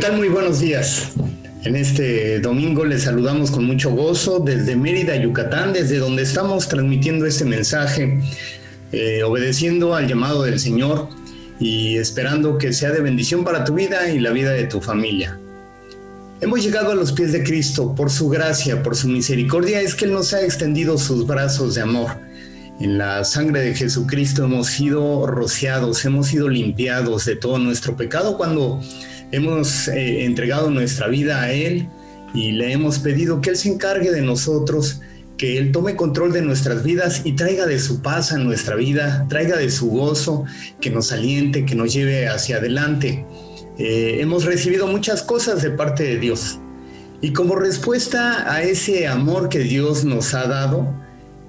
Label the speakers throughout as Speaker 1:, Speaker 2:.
Speaker 1: tal? Muy buenos días. En este domingo les saludamos con mucho gozo desde Mérida, Yucatán, desde donde estamos transmitiendo este mensaje, obedeciendo al llamado del Señor y esperando que sea de bendición para tu vida y la vida de tu familia. Hemos llegado a los pies de Cristo por su gracia, por su misericordia, es que Él nos ha extendido sus brazos de amor. En la sangre de Jesucristo hemos sido rociados, hemos sido limpiados de todo nuestro pecado cuando hemos entregado nuestra vida a Él y le hemos pedido que Él se encargue de nosotros, que Él tome control de nuestras vidas y traiga de su paz a nuestra vida, traiga de su gozo, que nos aliente, que nos lleve hacia adelante. Hemos recibido muchas cosas de parte de Dios y como respuesta a ese amor que Dios nos ha dado,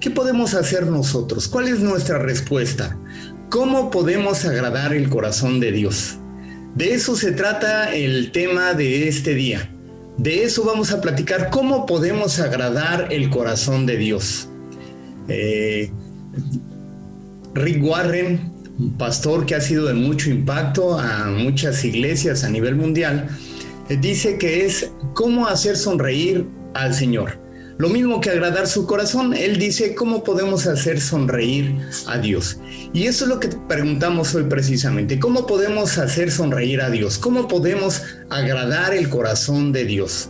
Speaker 1: ¿qué podemos hacer nosotros? ¿Cuál es nuestra respuesta? ¿Cómo podemos agradar el corazón de Dios? De eso se trata el tema de este día. De eso vamos a platicar, cómo podemos agradar el corazón de Dios. Rick Warren, un pastor que ha sido de mucho impacto a muchas iglesias a nivel mundial, dice que es cómo hacer sonreír al Señor. Lo mismo que agradar su corazón, él dice cómo podemos hacer sonreír a Dios. Y eso es lo que te preguntamos hoy precisamente. ¿Cómo podemos hacer sonreír a Dios? ¿Cómo podemos agradar el corazón de Dios?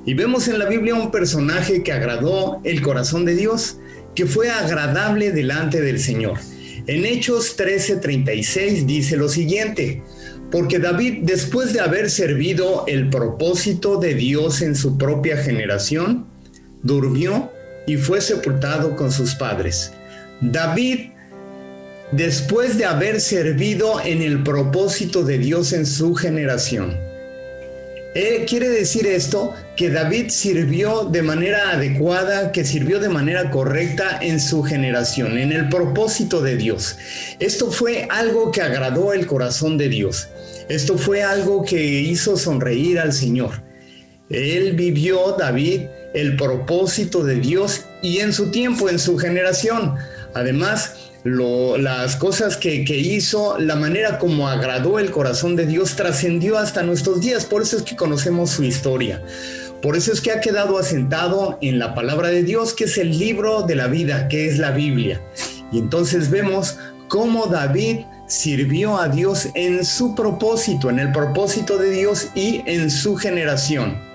Speaker 1: Y vemos en la Biblia un personaje que agradó el corazón de Dios, que fue agradable delante del Señor. En Hechos 13:36 dice lo siguiente: porque David, después de haber servido el propósito de Dios en su propia generación, durmió y fue sepultado con sus padres. David, después de haber servido en el propósito de Dios en su generación. Quiere decir esto, que David sirvió de manera adecuada, que sirvió de manera correcta en su generación, en el propósito de Dios. Esto fue algo que agradó el corazón de Dios. Esto fue algo que hizo sonreír al Señor. Él vivió, David, el propósito de Dios y en su tiempo, en su generación. Además, las cosas que hizo, la manera como agradó el corazón de Dios trascendió hasta nuestros días. Por eso es que conocemos su historia. Por eso es que ha quedado asentado en la palabra de Dios, que es el libro de la vida, que es la Biblia. Y entonces vemos cómo David sirvió a Dios en su propósito, en el propósito de Dios y en su generación.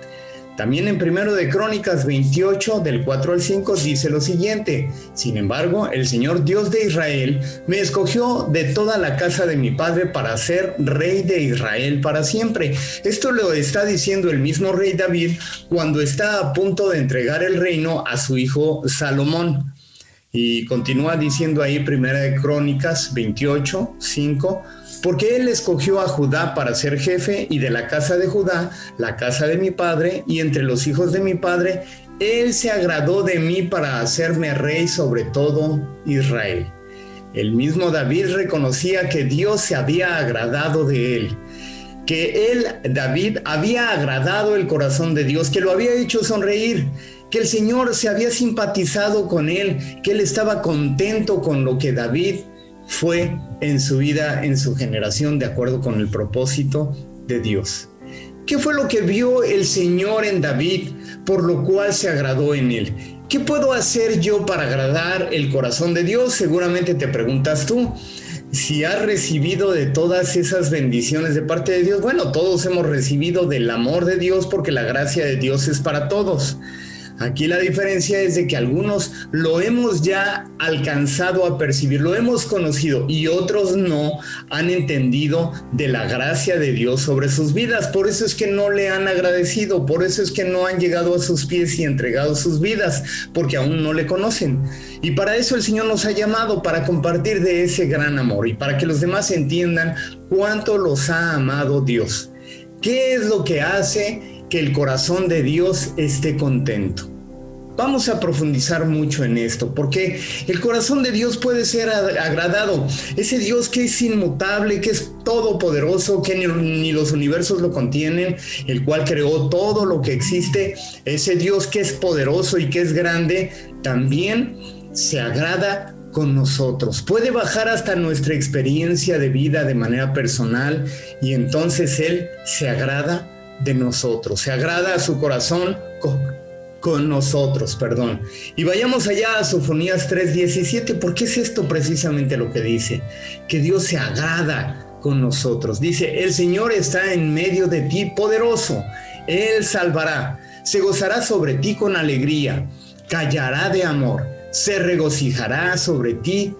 Speaker 1: También en 1 de Crónicas 28, del 4 al 5, dice lo siguiente: sin embargo, el Señor Dios de Israel me escogió de toda la casa de mi padre para ser rey de Israel para siempre. Esto lo está diciendo el mismo rey David cuando está a punto de entregar el reino a su hijo Salomón. Y continúa diciendo ahí 1 de Crónicas 28, 5, porque él escogió a Judá para ser jefe, y de la casa de Judá, la casa de mi padre, y entre los hijos de mi padre, él se agradó de mí para hacerme rey sobre todo Israel. El mismo David reconocía que Dios se había agradado de él, que él, David, había agradado el corazón de Dios, que lo había hecho sonreír, que el Señor se había simpatizado con él, que él estaba contento con lo que David fue en su vida, en su generación, de acuerdo con el propósito de Dios. ¿Qué fue lo que vio el Señor en David, por lo cual se agradó en él? ¿Qué puedo hacer yo para agradar el corazón de Dios? Seguramente te preguntas tú. Si has recibido de todas esas bendiciones de parte de Dios, bueno, todos hemos recibido del amor de Dios, porque la gracia de Dios es para todos. Aquí la diferencia es de que algunos lo hemos ya alcanzado a percibir, lo hemos conocido, y otros no han entendido de la gracia de Dios sobre sus vidas. Por eso es que no le han agradecido, por eso es que no han llegado a sus pies y entregado sus vidas, porque aún no le conocen. Y para eso el Señor nos ha llamado, para compartir de ese gran amor y para que los demás entiendan cuánto los ha amado Dios. ¿Qué es lo que hace que el corazón de Dios esté contento? Vamos a profundizar mucho en esto, porque el corazón de Dios puede ser agradado. Ese Dios que es inmutable, que es todopoderoso, que ni los universos lo contienen, el cual creó todo lo que existe. Ese Dios que es poderoso y que es grande, también se agrada con nosotros. Puede bajar hasta nuestra experiencia de vida de manera personal, y entonces Él se agrada de nosotros, se agrada a su corazón con nosotros, perdón. Y vayamos allá a Sofonías 3:17, porque es esto precisamente lo que dice, que Dios se agrada con nosotros. Dice, el Señor está en medio de ti poderoso, Él salvará, se gozará sobre ti con alegría, callará de amor, se regocijará sobre ti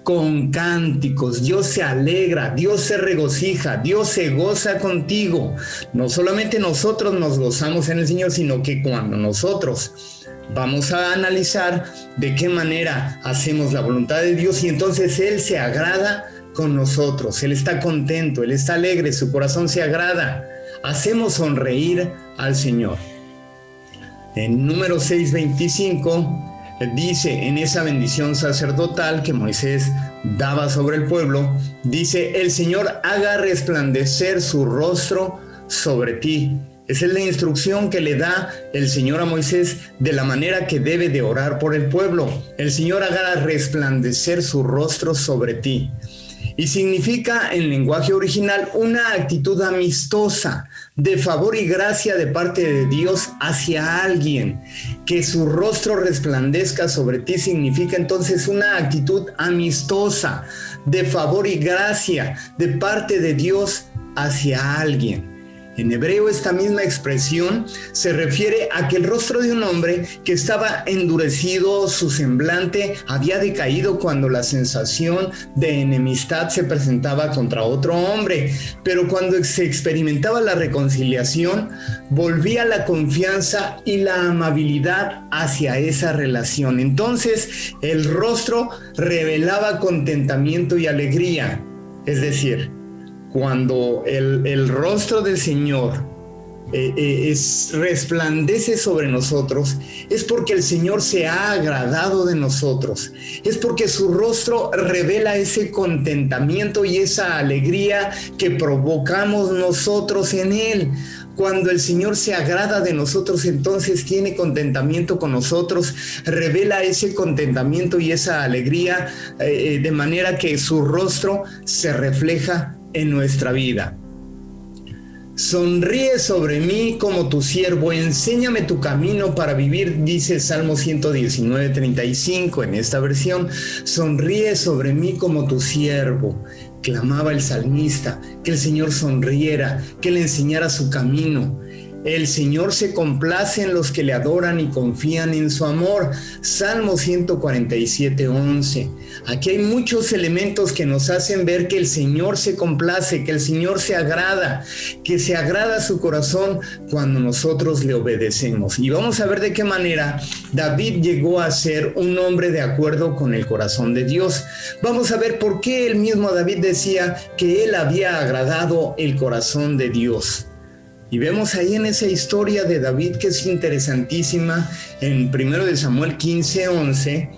Speaker 1: con cánticos. Dios se alegra, Dios se regocija, Dios se goza contigo. No solamente nosotros nos gozamos en el Señor, sino que cuando nosotros vamos a analizar de qué manera hacemos la voluntad de Dios, y entonces Él se agrada con nosotros, Él está contento, Él está alegre, su corazón se agrada. Hacemos sonreír al Señor. En Números 6:25 dice, en esa bendición sacerdotal que Moisés daba sobre el pueblo, dice, el Señor haga resplandecer su rostro sobre ti. Esa es la instrucción que le da el Señor a Moisés de la manera que debe de orar por el pueblo. El Señor haga resplandecer su rostro sobre ti. Y significa en lenguaje original una actitud amistosa, de favor y gracia de parte de Dios hacia alguien. Que su rostro resplandezca sobre ti significa entonces una actitud amistosa, de favor y gracia de parte de Dios hacia alguien. En hebreo esta misma expresión se refiere a que el rostro de un hombre que estaba endurecido, su semblante había decaído cuando la sensación de enemistad se presentaba contra otro hombre, pero cuando se experimentaba la reconciliación, volvía la confianza y la amabilidad hacia esa relación. Entonces el rostro revelaba contentamiento y alegría, es decir, cuando el rostro del Señor resplandece sobre nosotros, es porque el Señor se ha agradado de nosotros, es porque su rostro revela ese contentamiento y esa alegría que provocamos nosotros en Él. Cuando el Señor se agrada de nosotros, entonces tiene contentamiento con nosotros, revela ese contentamiento y esa alegría de manera que su rostro se refleja en nuestra vida. Sonríe sobre mí como tu siervo, enséñame tu camino para vivir, dice Salmo 119:35 en esta versión. Sonríe sobre mí como tu siervo, clamaba el salmista, que el Señor sonriera, que le enseñara su camino. El Señor se complace en los que le adoran y confían en su amor. Salmo 147:11. Aquí hay muchos elementos que nos hacen ver que el Señor se complace, que el Señor se agrada, que se agrada su corazón cuando nosotros le obedecemos. Y vamos a ver de qué manera David llegó a ser un hombre de acuerdo con el corazón de Dios. Vamos a ver por qué el mismo David decía que él había agradado el corazón de Dios. Y vemos ahí en esa historia de David, que es interesantísima, en 1 Samuel 15:11,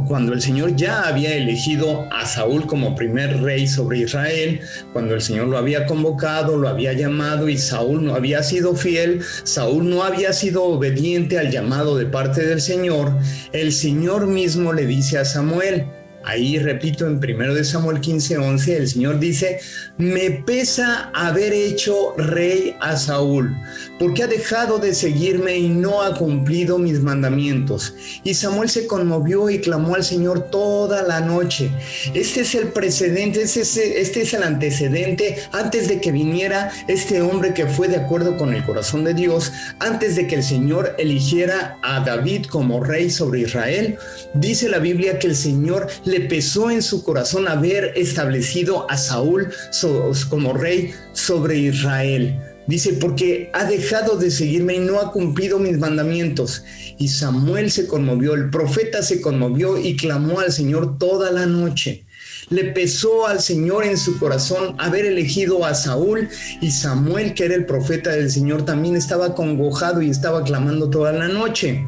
Speaker 1: cuando el Señor ya había elegido a Saúl como primer rey sobre Israel, cuando el Señor lo había convocado, lo había llamado y Saúl no había sido fiel, Saúl no había sido obediente al llamado de parte del Señor, el Señor mismo le dice a Samuel, ahí repito en 1 Samuel 15:11, el Señor dice, me pesa haber hecho rey a Saúl, porque ha dejado de seguirme y no ha cumplido mis mandamientos. Y Samuel se conmovió y clamó al Señor toda la noche. Este es el precedente, este es el antecedente antes de que viniera este hombre que fue de acuerdo con el corazón de Dios, antes de que el Señor eligiera a David como rey sobre Israel. Dice la Biblia que el Señor le pesó en su corazón haber establecido a Saúl como rey sobre Israel. Dice, porque ha dejado de seguirme y no ha cumplido mis mandamientos. Y Samuel se conmovió, el profeta se conmovió y clamó al Señor toda la noche. Le pesó al Señor en su corazón haber elegido a Saúl, y Samuel, que era el profeta del Señor, también estaba congojado y estaba clamando toda la noche.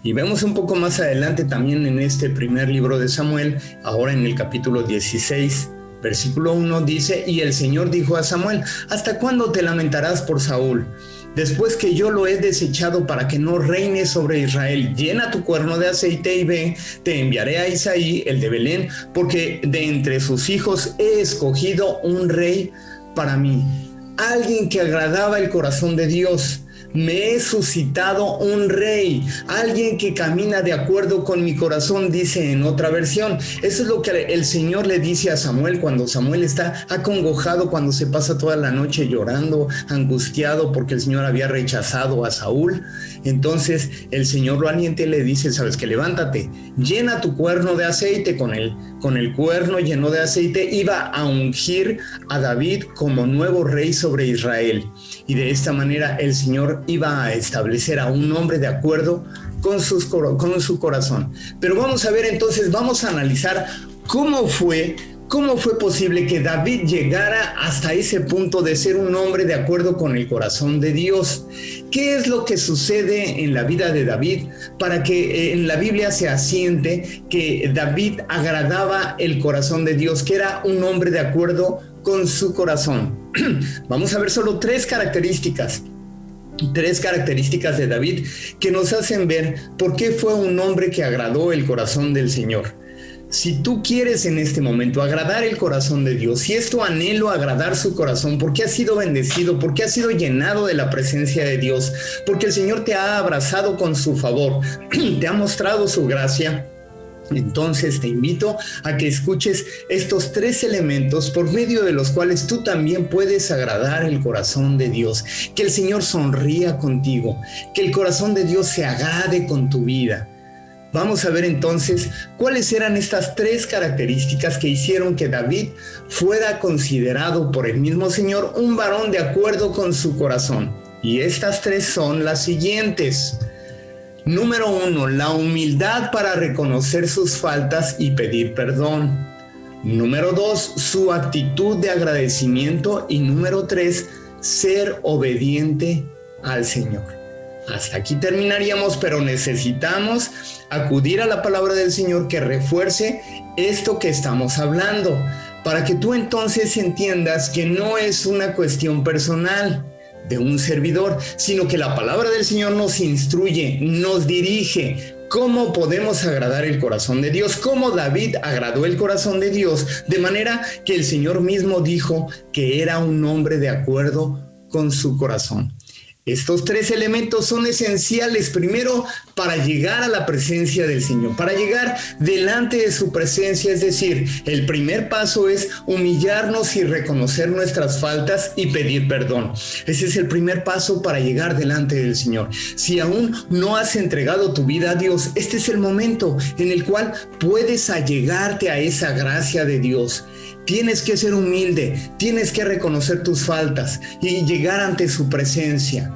Speaker 1: Y vemos un poco más adelante también en este primer libro de Samuel, ahora en el capítulo 16, versículo 1, dice, y el Señor dijo a Samuel, ¿hasta cuándo te lamentarás por Saúl? Después que yo lo he desechado para que no reine sobre Israel, llena tu cuerno de aceite y ve, te enviaré a Isaí, el de Belén, porque de entre sus hijos he escogido un rey para mí. alguien que agradaba el corazón de Dios. Me he suscitado un rey, alguien que camina de acuerdo con mi corazón, dice en otra versión. Eso es lo que el Señor le dice a Samuel cuando Samuel está acongojado, cuando se pasa toda la noche llorando, angustiado porque el Señor había rechazado a Saúl. Entonces el Señor lo alienta y le dice, sabes que levántate, llena tu cuerno de aceite. Con el cuerno lleno de aceite iba a ungir a David como nuevo rey sobre Israel. Y de esta manera el Señor iba a establecer a un hombre de acuerdo con su corazón. Pero vamos a ver entonces, vamos a analizar cómo fue posible que David llegara hasta ese punto de ser un hombre de acuerdo con el corazón de Dios. ¿Qué es lo que sucede en la vida de David para que en la Biblia se asiente que David agradaba el corazón de Dios, que era un hombre de acuerdo con su corazón? Vamos a ver solo tres características de David que nos hacen ver por qué fue un hombre que agradó el corazón del Señor. Si tú quieres en este momento agradar el corazón de Dios, si es tu anhelo agradar su corazón, porque has sido bendecido, porque has sido llenado de la presencia de Dios, porque el Señor te ha abrazado con su favor, te ha mostrado su gracia, entonces te invito a que escuches estos tres elementos por medio de los cuales tú también puedes agradar el corazón de Dios, que el Señor sonría contigo, que el corazón de Dios se agrade con tu vida. Vamos a ver entonces cuáles eran estas tres características que hicieron que David fuera considerado por el mismo Señor un varón de acuerdo con su corazón. Y estas tres son las siguientes. Número 1, la humildad para reconocer sus faltas y pedir perdón. Número 2, su actitud de agradecimiento. Y número 3, ser obediente al Señor. Hasta aquí terminaríamos, pero necesitamos acudir a la palabra del Señor que refuerce esto que estamos hablando, para que tú entonces entiendas que no es una cuestión personal de un servidor, sino que la palabra del Señor nos instruye, nos dirige. ¿Cómo podemos agradar el corazón de Dios? ¿Cómo David agradó el corazón de Dios? De manera que el Señor mismo dijo que era un hombre de acuerdo con su corazón. Estos tres elementos son esenciales, primero, para llegar a la presencia del Señor, para llegar delante de su presencia. Es decir, el primer paso es humillarnos y reconocer nuestras faltas y pedir perdón. Ese es el primer paso para llegar delante del Señor. Si aún no has entregado tu vida a Dios, este es el momento en el cual puedes allegarte a esa gracia de Dios. Tienes que ser humilde, tienes que reconocer tus faltas y llegar ante su presencia.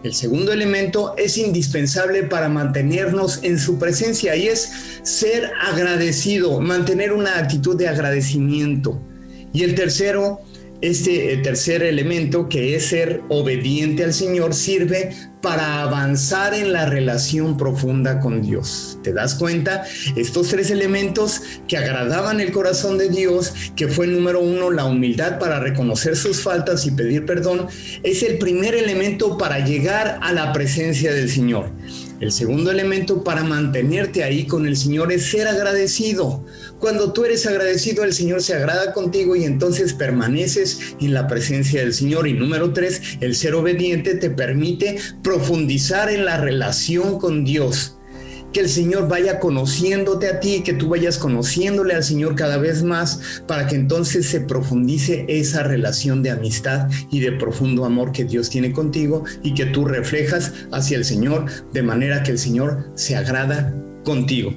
Speaker 1: El segundo elemento es indispensable para mantenernos en su presencia y es ser agradecido, mantener una actitud de agradecimiento. Y el tercero, tercer elemento, que es ser obediente al Señor, sirve para avanzar en la relación profunda con Dios. ¿Te das cuenta? Estos tres elementos que agradaban el corazón de Dios, que fue número 1, la humildad para reconocer sus faltas y pedir perdón, es el primer elemento para llegar a la presencia del Señor. El segundo elemento para mantenerte ahí con el Señor es ser agradecido. Cuando tú eres agradecido, el Señor se agrada contigo y entonces permaneces en la presencia del Señor. Y número 3, el ser obediente te permite profundizar en la relación con Dios. Que el Señor vaya conociéndote a ti, que tú vayas conociéndole al Señor cada vez más, para que entonces se profundice esa relación de amistad y de profundo amor que Dios tiene contigo y que tú reflejas hacia el Señor, de manera que el Señor se agrada contigo.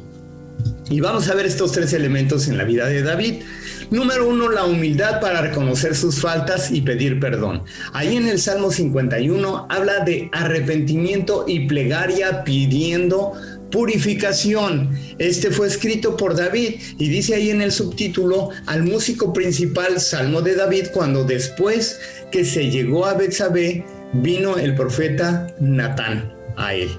Speaker 1: Y vamos a ver estos tres elementos en la vida de David. Número 1, la humildad para reconocer sus faltas y pedir perdón. Ahí en el Salmo 51 habla de arrepentimiento y plegaria pidiendo purificación. Este fue escrito por David y dice ahí en el subtítulo: al músico principal, Salmo de David, cuando después que se llegó a Betsabé, vino el profeta Natán a él.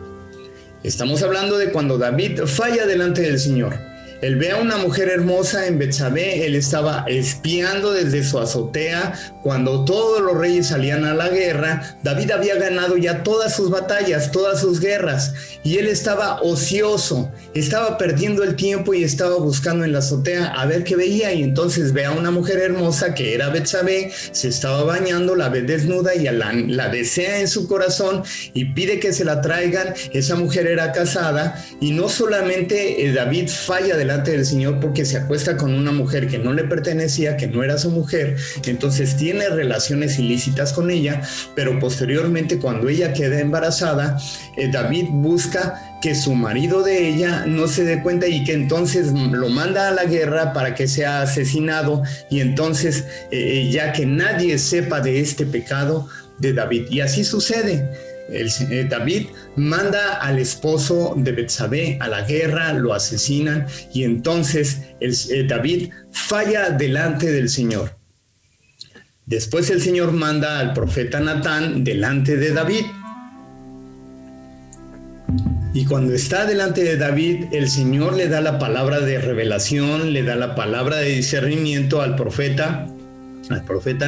Speaker 1: Estamos hablando de cuando David falla delante del Señor. Él ve a una mujer hermosa en Betsabé. Él estaba espiando desde su azotea cuando todos los reyes salían a la guerra. David había ganado ya todas sus batallas, todas sus guerras, y él estaba ocioso, estaba perdiendo el tiempo y estaba buscando en la azotea a ver qué veía, y entonces ve a una mujer hermosa que era Betsabé, se estaba bañando, la ve desnuda y la desea en su corazón y pide que se la traigan. Esa mujer era casada, y no solamente David falla delante del Señor porque se acuesta con una mujer que no le pertenecía, que no era su mujer, entonces tiene relaciones ilícitas con ella, pero posteriormente, cuando ella queda embarazada, David busca que su marido de ella no se dé cuenta y que entonces lo manda a la guerra para que sea asesinado, y entonces ya que nadie sepa de este pecado de David. Y así sucede. David manda al esposo de Betsabé a la guerra, lo asesinan, y entonces David falla delante del Señor. Después el Señor manda al profeta Natán delante de David. Y cuando está delante de David, el Señor le da la palabra de revelación, le da la palabra de discernimiento al profeta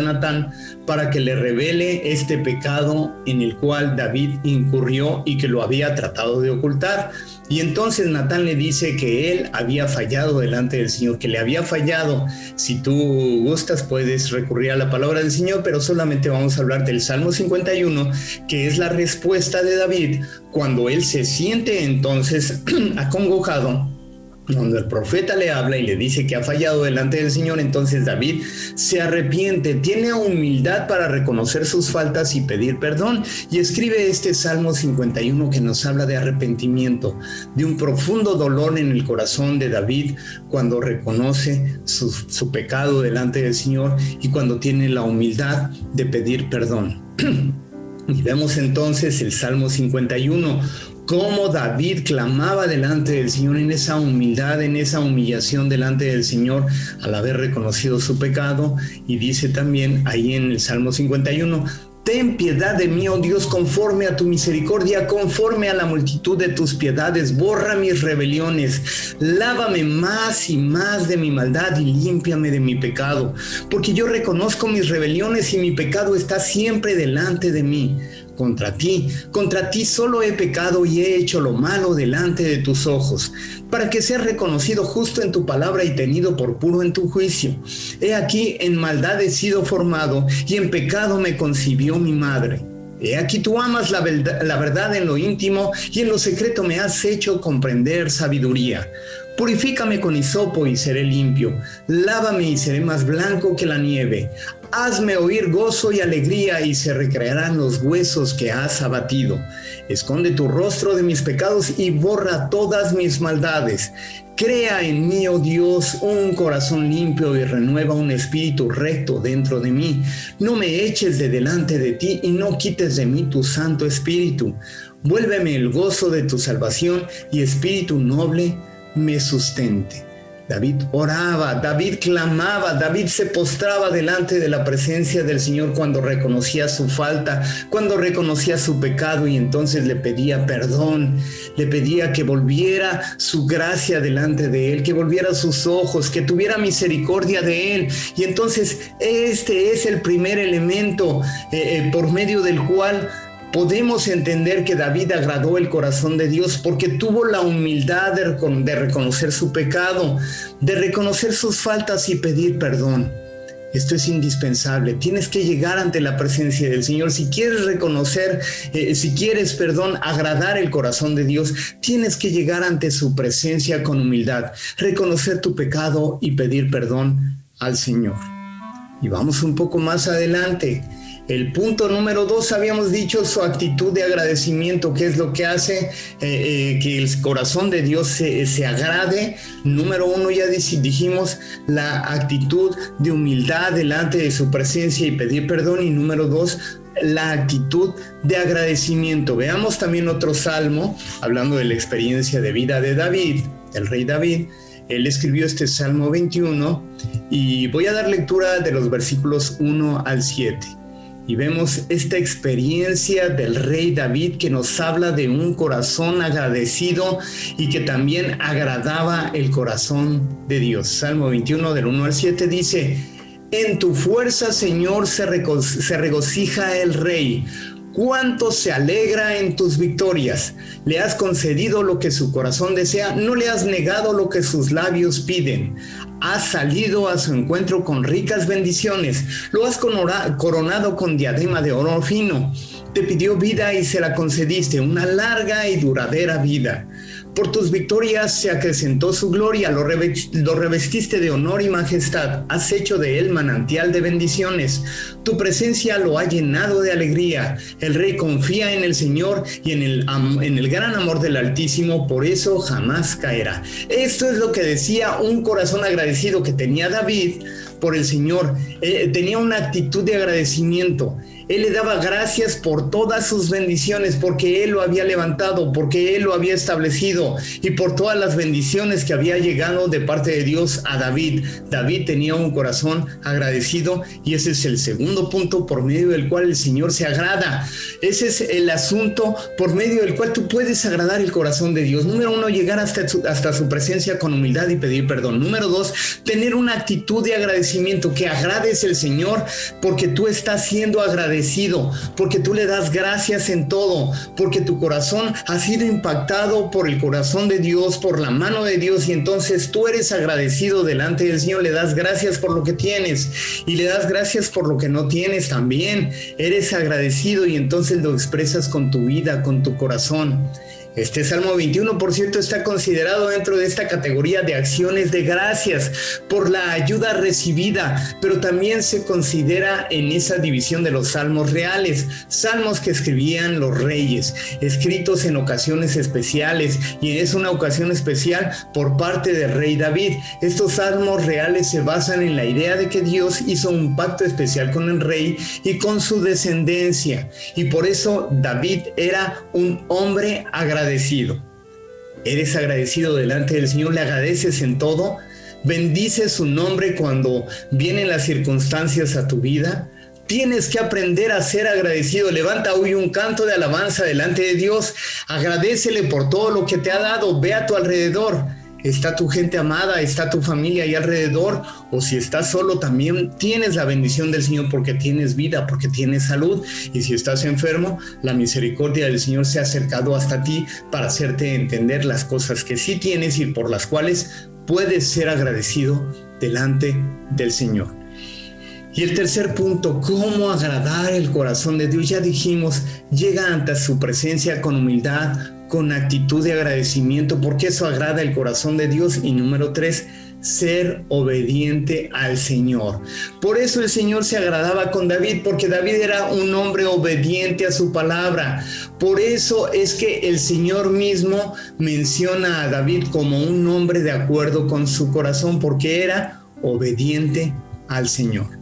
Speaker 1: Natán, para que le revele este pecado en el cual David incurrió y que lo había tratado de ocultar. Y entonces Natán le dice que él había fallado delante del Señor, que le había fallado. Si tú gustas, puedes recurrir a la palabra del Señor, pero solamente vamos a hablar del Salmo 51, que es la respuesta de David cuando él se siente entonces acongojado. Cuando el profeta le habla y le dice que ha fallado delante del Señor, entonces David se arrepiente, tiene humildad para reconocer sus faltas y pedir perdón, y escribe este Salmo 51 que nos habla de arrepentimiento, de un profundo dolor en el corazón de David cuando reconoce su pecado delante del Señor y cuando tiene la humildad de pedir perdón. Y vemos entonces el Salmo 51, cómo David clamaba delante del Señor en esa humildad, en esa humillación delante del Señor al haber reconocido su pecado. Y dice también ahí en el Salmo 51, ten piedad de mí, oh Dios, conforme a tu misericordia, conforme a la multitud de tus piedades, borra mis rebeliones, lávame más y más de mi maldad y límpiame de mi pecado, porque yo reconozco mis rebeliones y mi pecado está siempre delante de mí. Contra ti solo he pecado y he hecho lo malo delante de tus ojos, para que seas reconocido justo en tu palabra y tenido por puro en tu juicio. He aquí, en maldad he sido formado, y en pecado me concibió mi madre. He aquí, tú amas la verdad en lo íntimo, y en lo secreto me has hecho comprender sabiduría. Purifícame con hisopo y seré limpio, lávame y seré más blanco que la nieve. Hazme oír gozo y alegría, y se recrearán los huesos que has abatido. Esconde tu rostro de mis pecados y borra todas mis maldades. Crea en mí, oh Dios, un corazón limpio y renueva un espíritu recto dentro de mí. No me eches de delante de ti y no quites de mí tu Santo Espíritu. Vuélveme el gozo de tu salvación y espíritu noble me sustente. David oraba, David clamaba, David se postraba delante de la presencia del Señor cuando reconocía su falta, cuando reconocía su pecado, y entonces le pedía perdón, le pedía que volviera su gracia delante de él, que volviera sus ojos, que tuviera misericordia de él. Y entonces este es el primer elemento por medio del cual podemos entender que David agradó el corazón de Dios, porque tuvo la humildad de reconocer su pecado, de reconocer sus faltas y pedir perdón. Esto es indispensable. Tienes que llegar ante la presencia del Señor. Si quieres reconocer, si quieres, agradar el corazón de Dios, tienes que llegar ante su presencia con humildad, reconocer tu pecado y pedir perdón al Señor. Y vamos un poco más adelante. El punto número 2, habíamos dicho su actitud de agradecimiento, que es lo que hace que el corazón de Dios se agrade. Número 1, ya dijimos, la actitud de humildad delante de su presencia y pedir perdón. Y número 2, la actitud de agradecimiento. Veamos también otro salmo, hablando de la experiencia de vida de David, el rey David. Él escribió este Salmo 21 y voy a dar lectura de los versículos 1 al 7. Y vemos esta experiencia del rey David que nos habla de un corazón agradecido y que también agradaba el corazón de Dios. Salmo 21 del 1 al 7 dice: en tu fuerza, Señor, se regocija el rey. Cuánto se alegra en tus victorias. Le has concedido lo que su corazón desea, no le has negado lo que sus labios piden. Has salido a su encuentro con ricas bendiciones, lo has coronado con diadema de oro fino. Te pidió vida y se la concediste, una larga y duradera vida. Por tus victorias se acrecentó su gloria, lo revestiste de honor y majestad, has hecho de él manantial de bendiciones. Tu presencia lo ha llenado de alegría. El rey confía en el Señor y en el gran amor del Altísimo, por eso jamás caerá. Esto es lo que decía un corazón agradecido que tenía David por el Señor. Tenía una actitud de agradecimiento. Él le daba gracias por todas sus bendiciones, porque Él lo había levantado, porque Él lo había establecido y por todas las bendiciones que había llegado de parte de Dios a David. David tenía un corazón agradecido y ese es el segundo punto por medio del cual el Señor se agrada. Ese es el asunto por medio del cual tú puedes agradar el corazón de Dios. Número 1, llegar hasta su presencia con humildad y pedir perdón. Número 2, tener una actitud de agradecimiento, que agrades al Señor porque tú estás siendo agradecido, porque tú le das gracias en todo, porque tu corazón ha sido impactado por el corazón de Dios, por la mano de Dios, y entonces tú eres agradecido delante del Señor. Le das gracias por lo que tienes y le das gracias por lo que no tienes también. Eres agradecido y entonces lo expresas con tu vida, con tu corazón. Este Salmo 21, por cierto, está considerado dentro de esta categoría de acciones de gracias por la ayuda recibida, pero también se considera en esa división de los salmos reales, salmos que escribían los reyes, escritos en ocasiones especiales, y es una ocasión especial por parte del rey David. Estos salmos reales se basan en la idea de que Dios hizo un pacto especial con el rey y con su descendencia, y por eso David era un hombre agradecido. Eres agradecido delante del Señor, le agradeces en todo, bendices su nombre cuando vienen las circunstancias a tu vida. Tienes que aprender a ser agradecido. Levanta hoy un canto de alabanza delante de Dios, agradécele por todo lo que te ha dado. Ve a tu alrededor. Está tu gente amada, está tu familia ahí alrededor, o si estás solo también tienes la bendición del Señor porque tienes vida, porque tienes salud, y si estás enfermo, la misericordia del Señor se ha acercado hasta ti para hacerte entender las cosas que sí tienes y por las cuales puedes ser agradecido delante del Señor. Y el tercer punto, cómo agradar el corazón de Dios. Ya dijimos, llega ante su presencia con humildad, con actitud de agradecimiento, porque eso agrada el corazón de Dios. Y número 3, ser obediente al Señor. Por eso el Señor se agradaba con David, porque David era un hombre obediente a su palabra. Por eso es que el Señor mismo menciona a David como un hombre de acuerdo con su corazón, porque era obediente al Señor.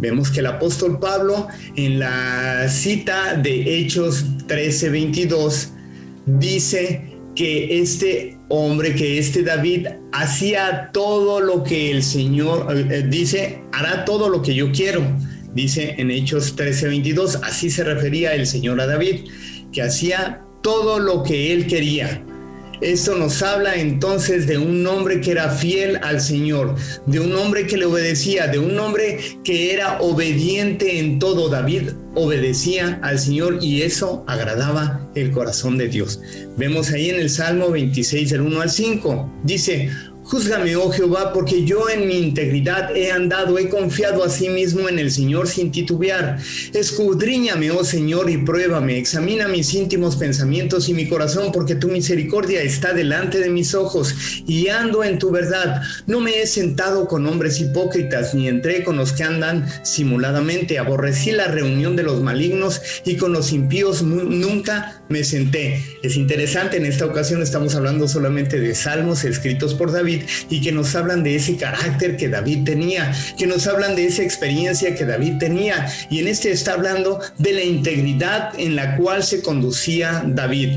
Speaker 1: Vemos que el apóstol Pablo, en la cita de Hechos 13:22, dice que este hombre, que este David, hacía todo lo que el Señor, dice, hará todo lo que yo quiero. Dice en Hechos 13:22, así se refería el Señor a David, que hacía todo lo que él quería. Esto nos habla entonces de un hombre que era fiel al Señor, de un hombre que le obedecía, de un hombre que era obediente en todo. David obedecía al Señor y eso agradaba el corazón de Dios. Vemos ahí en el Salmo 26, del 1 al 5, dice: júzgame, oh Jehová, porque yo en mi integridad he andado, he confiado a sí mismo en el Señor sin titubear. Escudriñame, oh Señor, y pruébame, examina mis íntimos pensamientos y mi corazón, porque tu misericordia está delante de mis ojos, y ando en tu verdad. No me he sentado con hombres hipócritas, ni entré con los que andan simuladamente. Aborrecí la reunión de los malignos, y con los impíos nunca me senté. Es interesante, en esta ocasión estamos hablando solamente de salmos escritos por David, David y que nos hablan de ese carácter que David tenía, que nos hablan de esa experiencia que David tenía. Y en este está hablando de la integridad en la cual se conducía David.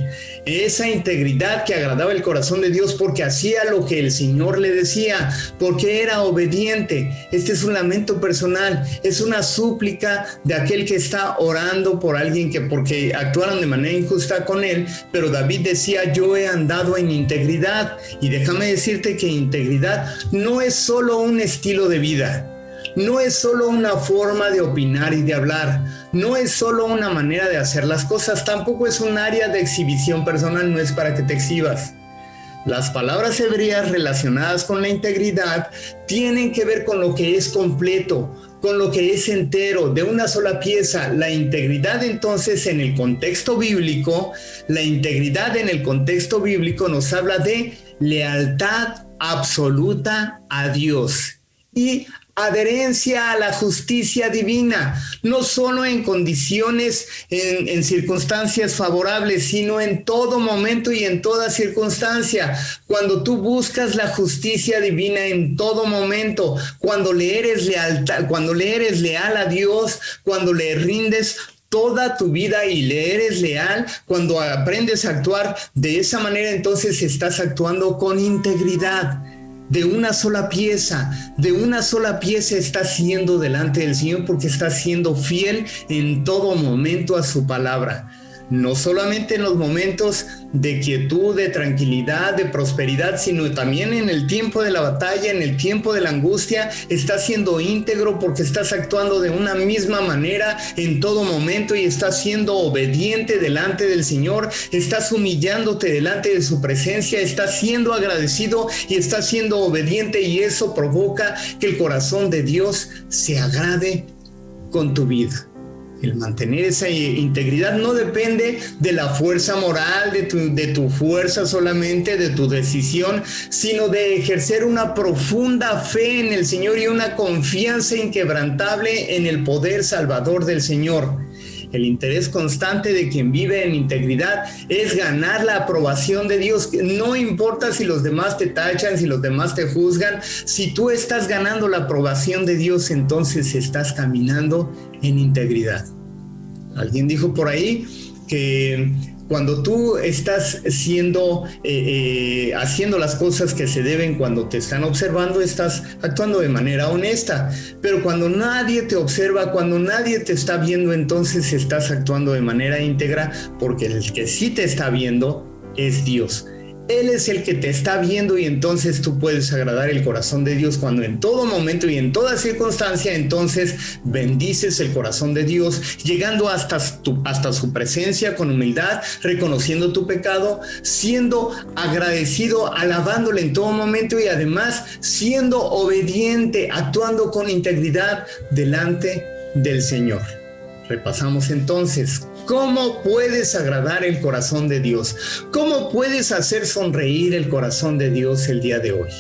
Speaker 1: Esa integridad que agradaba el corazón de Dios porque hacía lo que el Señor le decía, porque era obediente. Este es un lamento personal, es una súplica de aquel que está orando por alguien que porque actuaron de manera injusta con él, pero David decía: yo he andado en integridad. Y déjame decirte que integridad no es solo un estilo de vida. No es solo una forma de opinar y de hablar, no es solo una manera de hacer las cosas, tampoco es un área de exhibición personal, no es para que te exhibas. Las palabras hebreas relacionadas con la integridad tienen que ver con lo que es completo, con lo que es entero, de una sola pieza. La integridad entonces en el contexto bíblico, nos habla de lealtad absoluta a Dios y adherencia a la justicia divina, no solo en condiciones, en circunstancias favorables, sino en todo momento y en toda circunstancia. Cuando tú buscas la justicia divina en todo momento, cuando le eres leal a Dios, cuando le rindes toda tu vida y le eres leal, cuando aprendes a actuar de esa manera, entonces estás actuando con integridad. De una sola pieza estás siendo delante del Señor porque estás siendo fiel en todo momento a su palabra. No solamente en los momentos de quietud, de tranquilidad, de prosperidad, sino también en el tiempo de la batalla, en el tiempo de la angustia, estás siendo íntegro porque estás actuando de una misma manera en todo momento y estás siendo obediente delante del Señor, estás humillándote delante de su presencia, estás siendo agradecido y estás siendo obediente, y eso provoca que el corazón de Dios se agrade con tu vida. El mantener esa integridad no depende de la fuerza moral, de tu fuerza solamente, de tu decisión, sino de ejercer una profunda fe en el Señor y una confianza inquebrantable en el poder salvador del Señor. El interés constante de quien vive en integridad es ganar la aprobación de Dios. No importa si los demás te tachan, si los demás te juzgan. Si tú estás ganando la aprobación de Dios, entonces estás caminando en integridad. Alguien dijo por ahí que cuando tú estás haciendo las cosas que se deben, cuando te están observando, estás actuando de manera honesta. Pero cuando nadie te observa, cuando nadie te está viendo, entonces estás actuando de manera íntegra, porque el que sí te está viendo es Dios. Él es el que te está viendo, y entonces tú puedes agradar el corazón de Dios cuando en todo momento y en toda circunstancia entonces bendices el corazón de Dios, llegando hasta su presencia con humildad, reconociendo tu pecado, siendo agradecido, alabándole en todo momento y además siendo obediente, actuando con integridad delante del Señor. Repasamos entonces. ¿Cómo puedes agradar el corazón de Dios? ¿Cómo puedes hacer sonreír el corazón de Dios el día de hoy?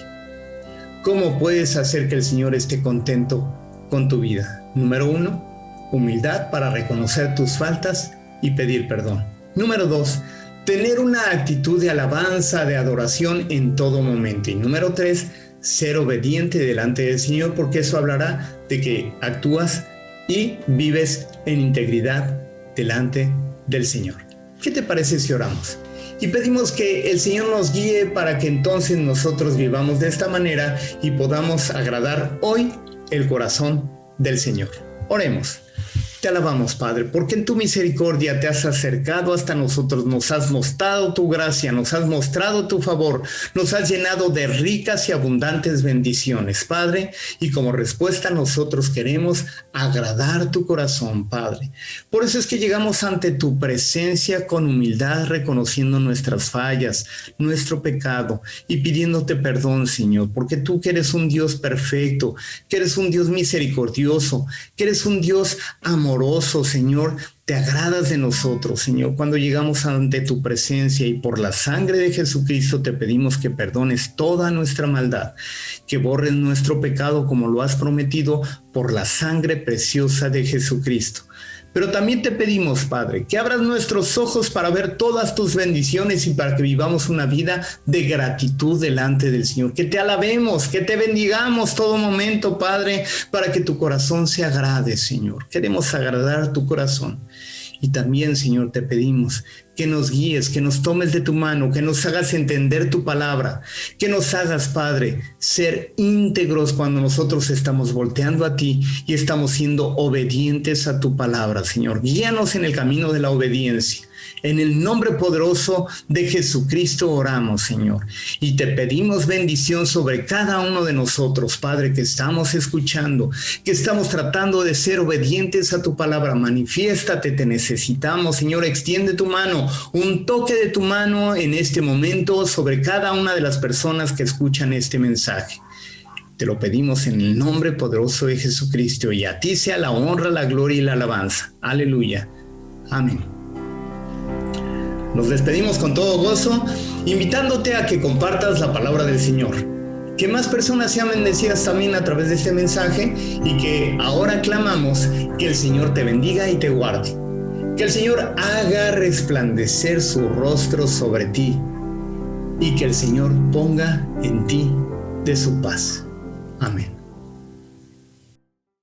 Speaker 1: ¿Cómo puedes hacer que el Señor esté contento con tu vida? Número 1, humildad para reconocer tus faltas y pedir perdón. Número 2, tener una actitud de alabanza, de adoración en todo momento. Y número 3, ser obediente delante del Señor, porque eso hablará de que actúas y vives en integridad delante del Señor. ¿Qué te parece si oramos? Y pedimos que el Señor nos guíe para que entonces nosotros vivamos de esta manera y podamos agradar hoy el corazón del Señor. Oremos. Te alabamos, Padre, porque en tu misericordia te has acercado hasta nosotros, nos has mostrado tu gracia, nos has mostrado tu favor, nos has llenado de ricas y abundantes bendiciones, Padre, y como respuesta nosotros queremos agradar tu corazón, Padre. Por eso es que llegamos ante tu presencia con humildad, reconociendo nuestras fallas, nuestro pecado y pidiéndote perdón, Señor, porque tú que eres un Dios perfecto, que eres un Dios misericordioso, que eres un Dios amoroso, Señor, te agradas de nosotros, Señor, cuando llegamos ante tu presencia, y por la sangre de Jesucristo te pedimos que perdones toda nuestra maldad, que borres nuestro pecado como lo has prometido por la sangre preciosa de Jesucristo. Pero también te pedimos, Padre, que abras nuestros ojos para ver todas tus bendiciones y para que vivamos una vida de gratitud delante del Señor. Que te alabemos, que te bendigamos todo momento, Padre, para que tu corazón se agrade, Señor. Queremos agradar tu corazón. Y también, Señor, te pedimos que nos guíes, que nos tomes de tu mano, que nos hagas entender tu palabra, que nos hagas, Padre, ser íntegros cuando nosotros estamos volteando a ti y estamos siendo obedientes a tu palabra, Señor. Guíanos en el camino de la obediencia. En el nombre poderoso de Jesucristo oramos, Señor. Y te pedimos bendición sobre cada uno de nosotros, Padre, que estamos escuchando, que estamos tratando de ser obedientes a tu palabra. Manifiéstate, te necesitamos, Señor. Extiende tu mano, un toque de tu mano en este momento sobre cada una de las personas que escuchan este mensaje. Te lo pedimos en el nombre poderoso de Jesucristo, y a ti sea la honra, la gloria y la alabanza. Aleluya. Amén. Nos despedimos con todo gozo, invitándote a que compartas la palabra del Señor. Que más personas sean bendecidas también a través de este mensaje, y que ahora clamamos que el Señor te bendiga y te guarde. Que el Señor haga resplandecer su rostro sobre ti, y que el Señor ponga en ti de su paz. Amén.